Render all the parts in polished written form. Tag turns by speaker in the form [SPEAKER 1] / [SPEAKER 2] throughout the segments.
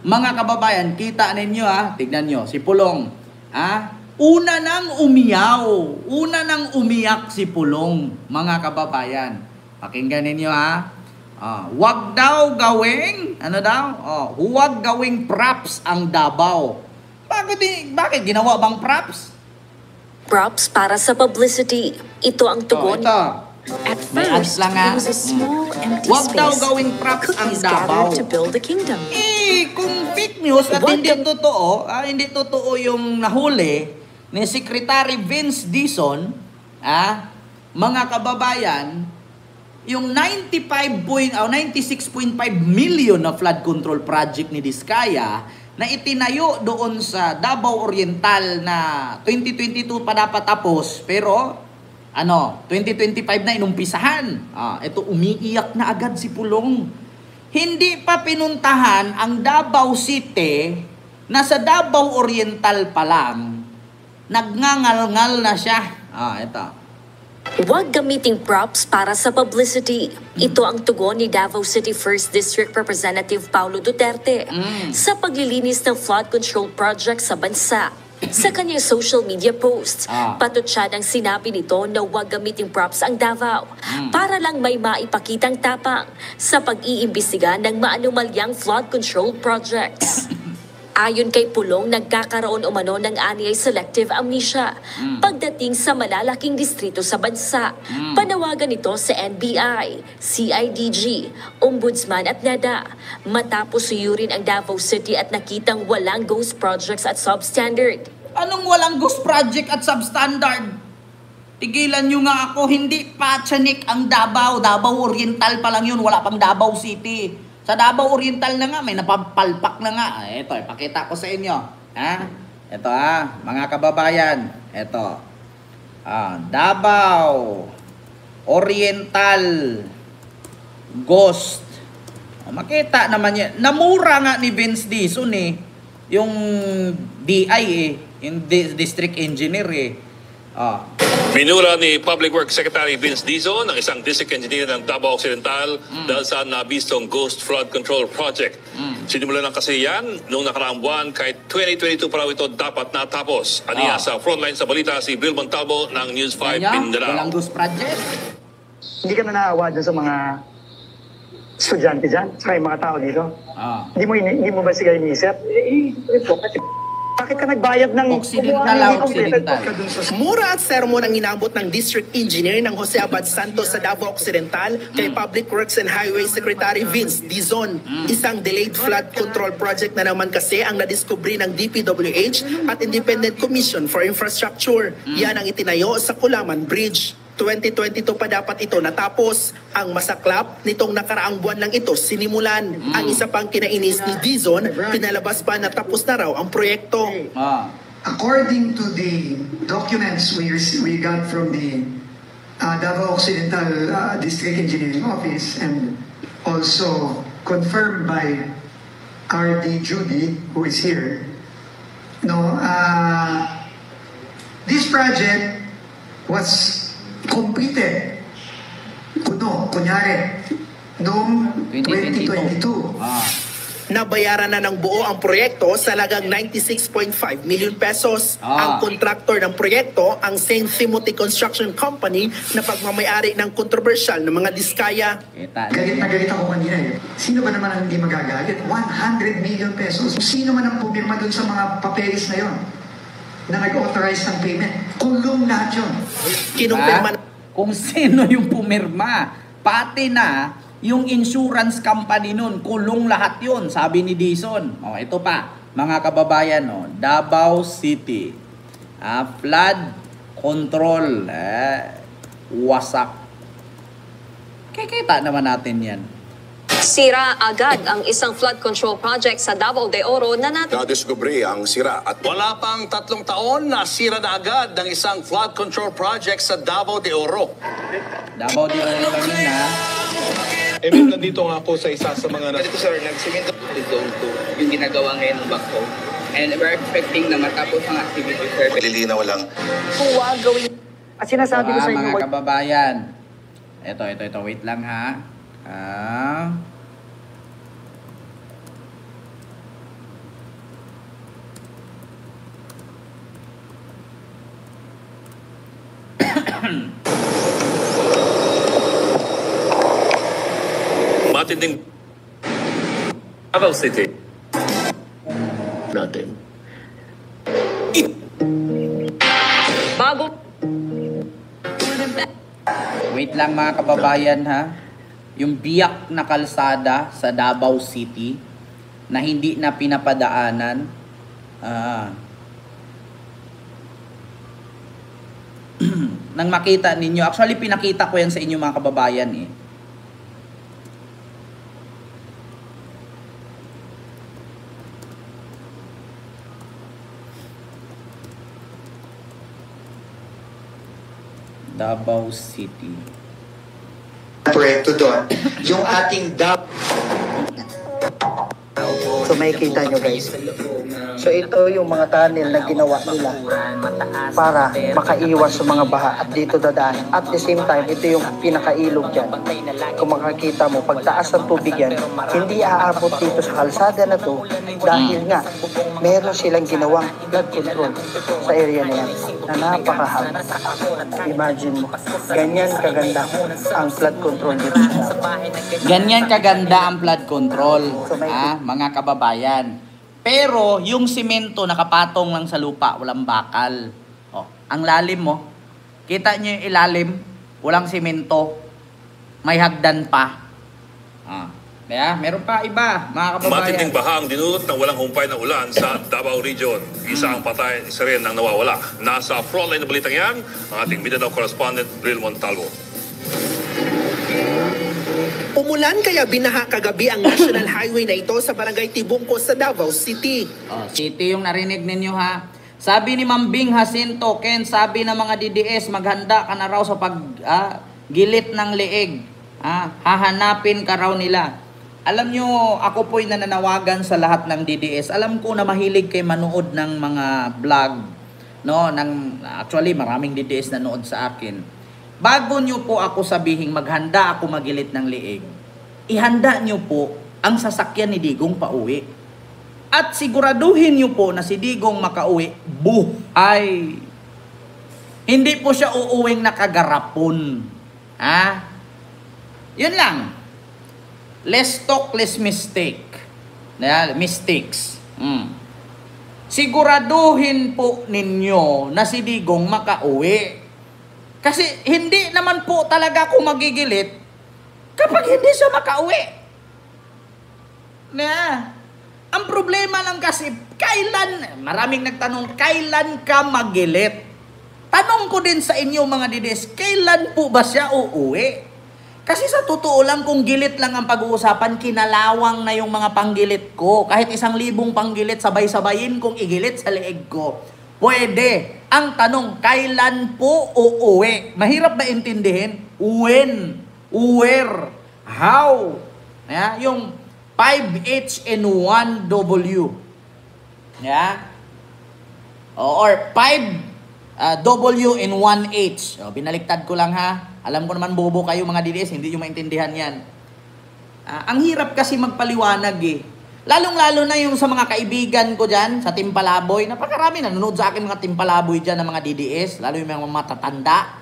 [SPEAKER 1] Mga kababayan, kita ninyo ha, tignan nyo, si Pulong. Una nang umiyaw, una nang umiyak si Pulong, mga kababayan. Pakinggan ninyo ha. Huwag daw gawing, huwag gawing props ang Davao. Bakit ginawa bang props?
[SPEAKER 2] Props para sa publicity. Ito ang tugon.
[SPEAKER 1] At first, it was a small empty space. Huwag daw gawing props ang Davao.
[SPEAKER 2] To build a kingdom.
[SPEAKER 1] Kung fake news at hindi totoo yung nahuli ni Secretary Vince Dizon, mga kababayan, yung 96.5 million na flood control project ni Diskaya na itinayo doon sa Davao Oriental na 2022 pa dapat tapos, pero 2025 na inumpisahan. Ito umiiyak na agad si Pulong. Hindi pa pinuntahan ang Davao City, nasa Davao Oriental pa lang, nagngangal-ngal na siya. Ito.
[SPEAKER 2] Huwag gamiting props para sa publicity. Ito ang tugon ni Davao City 1st District Representative Paulo Duterte sa paglilinis ng flood control project sa bansa. Sa kanyang social media post, patot siya ng sinabi nito na huwag gamiting props ang Davao para lang may maipakitang tapang sa pag-iimbestiga ng maanumalyang flood control projects. Ayon kay Pulong, nagkakaroon umano ng anyay selective amnesia pagdating sa malalaking distrito sa bansa. Panawagan nito sa NBI, CIDG, Ombudsman at NEDA matapos suyurin ang Davao City at nakitang walang ghost projects at substandard.
[SPEAKER 1] Anong walang ghost project at substandard? Tigilan nyo nga ako, hindi pa tiyanik ang Davao. Davao Oriental pa lang yun, wala pang Davao City. Sa Davao Oriental na nga, may napapalpak na nga. Ito, ipakita ko sa inyo. Ito mga kababayan. Ito. Davao Oriental Ghost. Makita naman yan. Namura nga ni Vince Dizon yung DI yung District Engineer
[SPEAKER 3] Minura ni Public Works Secretary Vince Dizon ang isang district engineer ng Davao Occidental dahil sa nabistong Ghost Flood Control Project. Sinimulan ng kasi yan noong nakaraang buwan kahit 2022 pa raw ito dapat natapos. Aniya sa frontline sa balita si Bill Montalvo ng News 5 Mindanao.
[SPEAKER 1] Walang Ghost Project.
[SPEAKER 4] Hindi ka na naawa dyan sa mga estudyante dyan, saka yung mga tao dito. Hindi mo ba sila inisip? Bakit ka nagbayad ng
[SPEAKER 1] Occidental?
[SPEAKER 5] Mura at sermon ang inabot ng District Engineer ng Jose Abad Santos sa Davao Occidental kay Public Works and Highway Secretary Vince Dizon. Isang delayed flood control project na naman kasi ang nadiskubre ng DPWH at Independent Commission for Infrastructure. Yan ang itinayo sa Kulaman Bridge. 2022 pa dapat ito natapos. Ang masaklap, nitong nakaraang buwan lang ito sinimulan. Ang isa pang kinainis ni Dizon, pinalabas pa na tapos na raw ang proyekto.
[SPEAKER 6] According to the documents we got from the Davao Occidental District Engineering Office and also confirmed by RD Judy, who is here, this project was completed kunyari noong 2022.
[SPEAKER 5] Nabayaran na ng buo ang proyekto sa halagang 96.5 million pesos. Ang kontraktor ng proyekto, ang St. Timothy Construction Company na pagmamayari ng kontrobersyal ng mga diskaya.
[SPEAKER 6] Galit na galit ako kanina Sino ba naman ang hindi magagalit? 100 million pesos. Sino man ang pumirma dun sa mga papeles na yon na nag-authorize ng payment? Kulong lahat yun.
[SPEAKER 1] Kung sino yung pumirma, pati na yung insurance company nun, kulong lahat yun, sabi ni Dizon. Ito pa, mga kababayan, Davao City, flood control, wasak. Kikita naman natin yan.
[SPEAKER 7] Sira agad ang isang flood control project sa Davao de Oro na
[SPEAKER 8] nadiskubre ang sira at
[SPEAKER 3] wala pang 3 taon na sira na agad ng isang flood control project sa Davao de Oro.
[SPEAKER 1] Davao de Oro lang
[SPEAKER 9] yun nandito nga ako sa isa sa mga...
[SPEAKER 10] Dito sir, nagsimento zone 2 yung ginagawa ngayon ng backhoe. And we're expecting na matapos ang activity sir.
[SPEAKER 8] Lilinaw lang.
[SPEAKER 2] Huwag gawin.
[SPEAKER 4] At sinasabi ko sa inyo,
[SPEAKER 1] mga kababayan, ito, wait lang ha.
[SPEAKER 3] Matinding Davao City natin.
[SPEAKER 7] Bago
[SPEAKER 1] Wait lang mga kababayan ha. Yung biyak na kalsada sa Davao City na hindi na pinapadaanan. Nang makita ninyo, actually pinakita ko yan sa inyo mga kababayan eh. Davao City.
[SPEAKER 6] Proyekto doon, yung ating
[SPEAKER 5] So makikita nyo guys. So ito yung mga tunnel na ginawa nila para makaiwas sa mga baha at dito dadaan. At the same time, ito yung pinakailog dyan. Kung makakita mo, pagtaas ng tubig yan, hindi aabot dito sa kalsada na to dahil nga meron silang ginawang flood control sa area na yan na napakahaba. Imagine mo, ganyan kaganda ang flood control dito sa Davao.
[SPEAKER 1] Ganyan kaganda ang flood control, mga kababayan. Pero yung simento nakapatong lang sa lupa, walang bakal. Oh, ang lalim mo. Kita niyo yung ilalim, walang simento. May hagdan pa. Kaya meron pa iba, mga kababayan.
[SPEAKER 3] Matinding baha ang dinulot ng walang humpay na ulan sa Davao Region. Isa ang patay, isa rin ang nawawala. Nasa frontline na balitang yan, ang ating Mindanao correspondent, Bril Montalvo.
[SPEAKER 5] Umulan kaya binaha kagabi ang national highway na ito sa barangay Tibungko sa Davao City.
[SPEAKER 1] City yung narinig ninyo ha. Sabi ni Mambing Jacinto, Ken, sabi ng mga DDS, maghanda ka na raw sa paggilit ng leeg. Hahanapin ka raw nila. Alam nyo, ako po'y nananawagan sa lahat ng DDS. Alam ko na mahilig kayo manood ng mga vlog. No? Actually, maraming DDS nanood sa akin. Bago nyo po ako sabihin maghanda ako magilit ng leeg, ihanda nyo po ang sasakyan ni Digong pauwi. At siguraduhin nyo po na si Digong makauwi buhay. Hindi po siya uuwing nakagarapon. Yun lang. Less talk, less mistake. Mistakes. Siguraduhin po ninyo na si Digong makauwi. Kasi hindi naman po talaga ako magigilit kapag hindi siya makauwi. Ang problema lang kasi, maraming nagtanong, kailan ka magilit? Tanong ko din sa inyo mga DDS, kailan po ba siya uuwi? Kasi sa totoo lang, kung gilit lang ang pag-uusapan, kinalawang na yung mga panggilit ko. Kahit 1,000 panggilit, sabay-sabayin kong igilit sa leeg ko. Pwede. Ang tanong, kailan po uuwi? Mahirap na intindihin. When? Where? How? Yung 5H and 1W. Or 5W and 1H. Binaliktad ko lang ha. Alam ko naman bobo kayo mga DDS, hindi nyo maintindihan yan. Ang hirap kasi magpaliwanag eh. Lalong-lalo na yung sa mga kaibigan ko dyan, sa Timpalaboy. Napakarami nanonood sa akin mga Timpalaboy dyan ng mga DDS, lalo yung mga matatanda.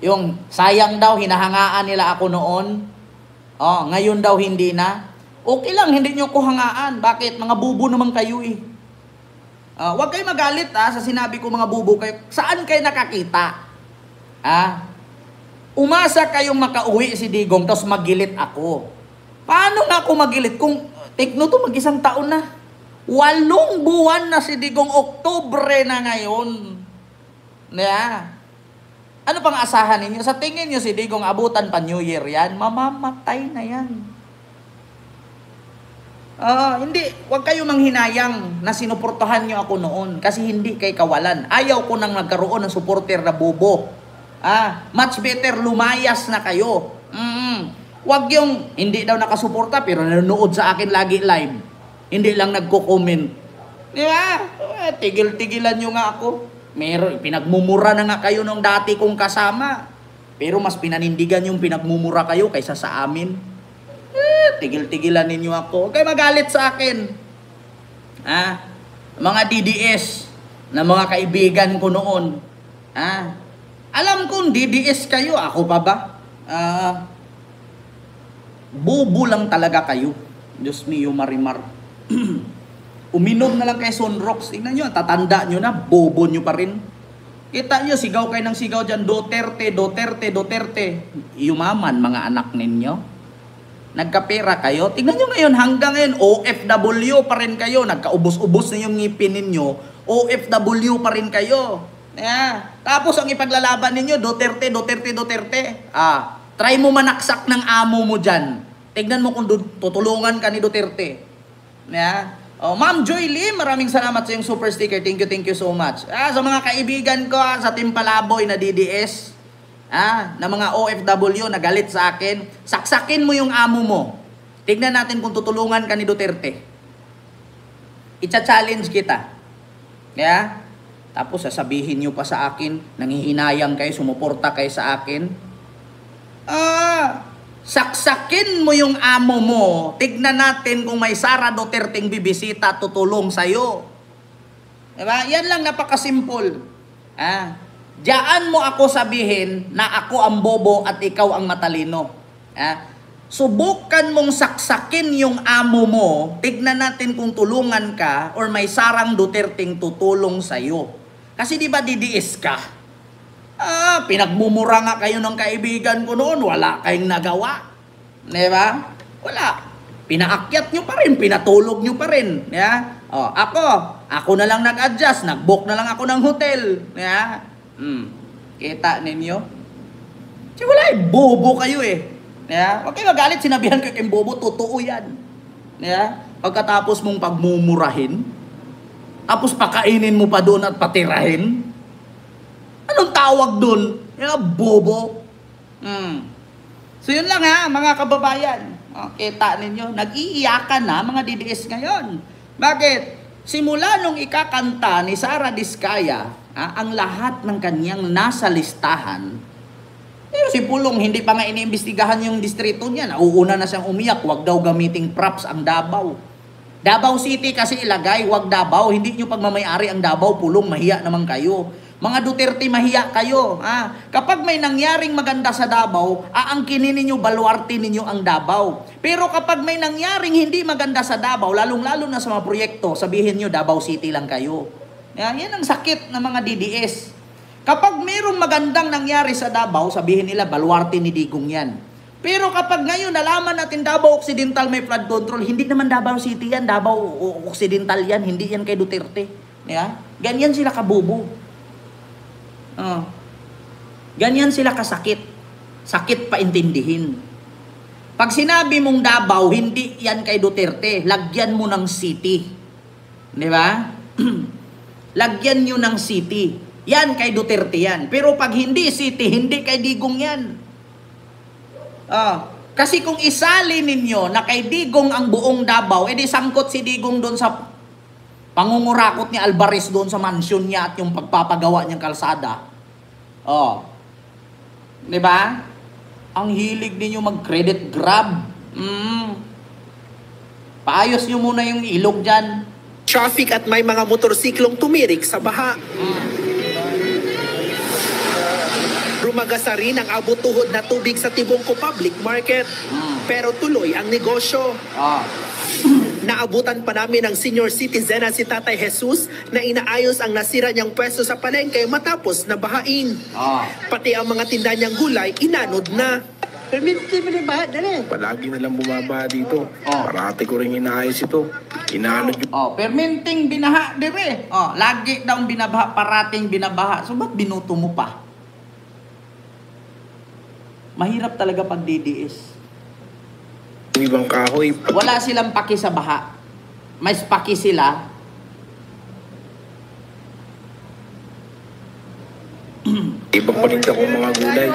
[SPEAKER 1] Yung sayang daw, hinahangaan nila ako noon. Ngayon daw hindi na. Okay lang, hindi nyo ko hangaan. Bakit? Mga bubo naman kayo eh. Huwag kayo magalit sa sinabi ko mga bubo kayo. Saan kayo nakakita? Umasa kayong makauwi si Digong, tapos magilit ako. Paano nga ako magilit kung tekno to mag-1 taon na? 8 buwan na si Digong, Oktubre na ngayon. Ano pang asahan ninyo? Sa tingin nyo si Digong, abutan pa New Year yan? Mamamatay na yan. Hindi, huwag kayo manghinayang na sinuportahan nyo ako noon kasi hindi kay kawalan. Ayaw ko nang nagkaroon ng supporter na bobo. Much better lumayas na kayo. Huwag yung hindi daw nakasuporta pero nanonood sa akin lagi live. Hindi lang nagko-comment. Tigil-tigilan nyo nga ako. Pinagmumura na nga kayo nung dati kong kasama. Pero mas pinanindigan yung pinagmumura kayo kaysa sa amin. Tigil-tigilan ninyo ako. Huwag kayo magalit sa akin. Mga DDS na mga kaibigan ko noon. Alam kong DDS kayo. Ako pa ba? Bobo lang talaga kayo. Diyos mio, Marimar. Uminom na lang kay Sunrox. Tingnan nyo, tatanda nyo na, bobo nyo pa rin. Kita nyo, sigaw kayo ng sigaw dyan, Duterte, Duterte, Duterte. Yumaman, mga anak ninyo. Nagkapera kayo. Tingnan nyo ngayon, hanggang ngayon, OFW pa rin kayo. Nagkaubos-ubos na yung ngipin ninyo, OFW pa rin kayo. Yeah. Tapos ang ipaglalaban ninyo, Duterte, Duterte, Duterte. Try mo manaksak ng amo mo dyan. Tignan mo kung tutulungan ka ni Duterte. Yeah. Ma'am Joy Lee, maraming salamat sa yung super sticker. Thank you so much. Sa mga kaibigan ko sa Team Palaboy na DDS, na mga OFW na galit sa akin, saksakin mo yung amo mo. Tignan natin kung tutulungan ka ni Duterte. Icha-challenge kita. Yeah? Tapos sasabihin nyo pa sa akin, nanghihinayang kayo, sumuporta kayo sa akin. Saksakin mo yung amo mo. Tignan natin kung may Sara Duterteng bibisita, tutulong sa'yo. Diba? Yan lang, napakasimple. Diyan mo ako sabihin na ako ang bobo at ikaw ang matalino. Subukan mong saksakin yung amo mo. Tignan natin kung tulungan ka or may Sarang Duterteng tutulong sa'yo. Kasi di ba didiis ka? Pinagmumura nga kayo ng kaibigan ko noon, wala kayong nagawa. Diba? Wala. Pinaakyat nyo pa rin, pinatulog nyo pa rin. Yeah? Ako na lang nag-adjust, nag-book na lang ako ng hotel. Yeah? Kita ninyo? Wala bobo kayo eh. Yeah? Huwag kayo magalit, sinabihan ko kayong bobo, totoo yan. Yeah? Pagkatapos mong pagmumurahin, tapos pakainin mo pa doon at patirahin, anong tawag doon? Bobo. So yun lang mga kababayan. Kita ninyo, nag-iiyakan na mga DDS ngayon. Bakit? Simula nung ikakanta ni Sara Diskaya, ang lahat ng kanyang nasa listahan, pero si Pulong hindi pa nga iniimbestigahan yung distrito niya. Nauuna na siyang umiyak, wag daw gamiting props ang Davao. Davao City kasi ilagay, wag Davao. Hindi nyo pagmamayari ang Davao, Pulong, mahiya naman kayo. Mga Duterte, mahiya kayo. Kapag may nangyaring maganda sa Davao, aangkinin ninyo, baluarte ninyo ang Davao. Pero kapag may nangyaring hindi maganda sa Davao, lalong-lalo na sa mga proyekto, sabihin nyo, Davao City lang kayo. Yan ang sakit ng mga DDS. Kapag mayroong magandang nangyari sa Davao, sabihin nila, baluarte ni Digong yan. Pero kapag ngayon nalaman natin Davao Occidental may flood control, hindi naman Davao City yan, Davao Occidental yan, hindi yan kay Duterte. Ganyan sila kabubo. Ganyan sila kasakit. Sakit pa intindihin. Pag sinabi mong Davao, hindi yan kay Duterte. Lagyan mo ng city. Di ba? Lagyan nyo ng city. Yan kay Duterte yan. Pero pag hindi city, hindi kay Digong yan. Kasi kung isali ninyo na kay Digong ang buong Davao, edi sangkot si Digong doon sa pangungurakot ni Alvarez doon sa mansion niya at yung pagpapagawa niyang kalsada. Diba? Ang hilig ninyo mag-credit grab. Paayos nyo muna yung ilog dyan.
[SPEAKER 5] Traffic at may mga motorsiklong tumirik sa baha. Rumagasa rin ang abot-tuhod na tubig sa Tibongco Public Market. Pero tuloy ang negosyo. Naabutan pa namin ng senior citizen na si Tatay Jesus na inaayos ang nasira niyang pwesto sa palengke matapos na bahain. Pati ang mga tinda niyang gulay, inanod na.
[SPEAKER 9] Palagi na lang bumaba dito. Parati ko rin inaayos ito. Inanod yung...
[SPEAKER 1] perminting binaha dire. Lagi daw binabaha, parating binabaha. So ba't binuto mo pa? Mahirap talaga pag DDS.
[SPEAKER 9] Ibang kahoy.
[SPEAKER 1] Wala silang paki sa baha. Mas paki sila.
[SPEAKER 9] Ibang paninta kong mga gulay.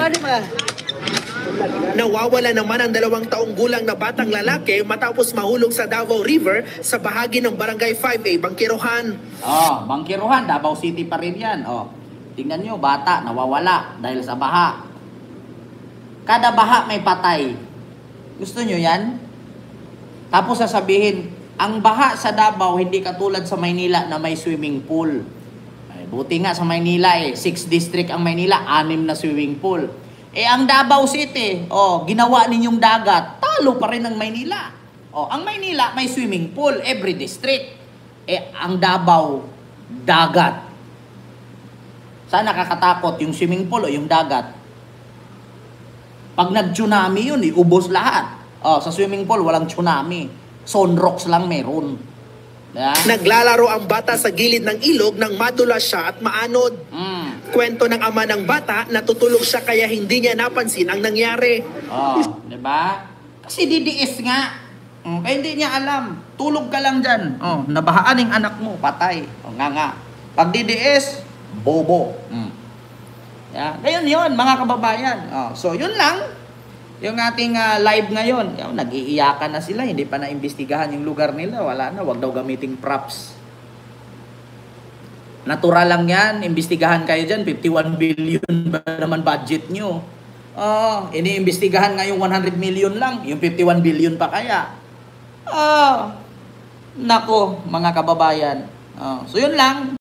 [SPEAKER 5] Nawawala naman ang 2 taong gulang na batang lalaki matapos mahulog sa Davao River sa bahagi ng Barangay 5A, Bangkirohan.
[SPEAKER 1] Bangkirohan, Davao City pa rin yan. Tingnan nyo, bata, nawawala dahil sa baha. Kada baha may patay. Gusto nyo yan? Tapos sasabihin, ang baha sa Davao hindi katulad sa Maynila na may swimming pool. Buti nga sa Maynila 6 district ang Maynila, 6 na swimming pool. Ang Davao City, ginawa ninyong dagat. talo pa rin ang Maynila. Ang Maynila may swimming pool every district. Ang Davao, dagat. Saan nakakatakot, yung swimming pool o yung dagat? Pag nag-tsunami yun, ubos lahat. Sa swimming pool, walang tsunami. Sunrocks lang meron. Yeah?
[SPEAKER 5] Naglalaro ang bata sa gilid ng ilog nang madulas siya at maanod. Kwento ng ama ng bata, natutulog siya kaya hindi niya napansin ang nangyari.
[SPEAKER 1] Diba? Kasi didiis nga. Kaya hindi niya alam. Tulog ka lang dyan. Nabahaan yung anak mo, patay. Nga. Pag didiis, bobo. Yeah. Ngayon yun, mga kababayan. So, yun lang. Yung ating live ngayon. Nag-iiyakan na sila. Hindi pa naimbestigahan yung lugar nila. Wala na. Wag daw gamiting props. Natural lang yan. Imbestigahan kayo dyan. 51 billion ba naman budget nyo? Iniimbestigahan nga yung 100 million lang. Yung 51 billion pa kaya. Nako, mga kababayan. So, yun lang.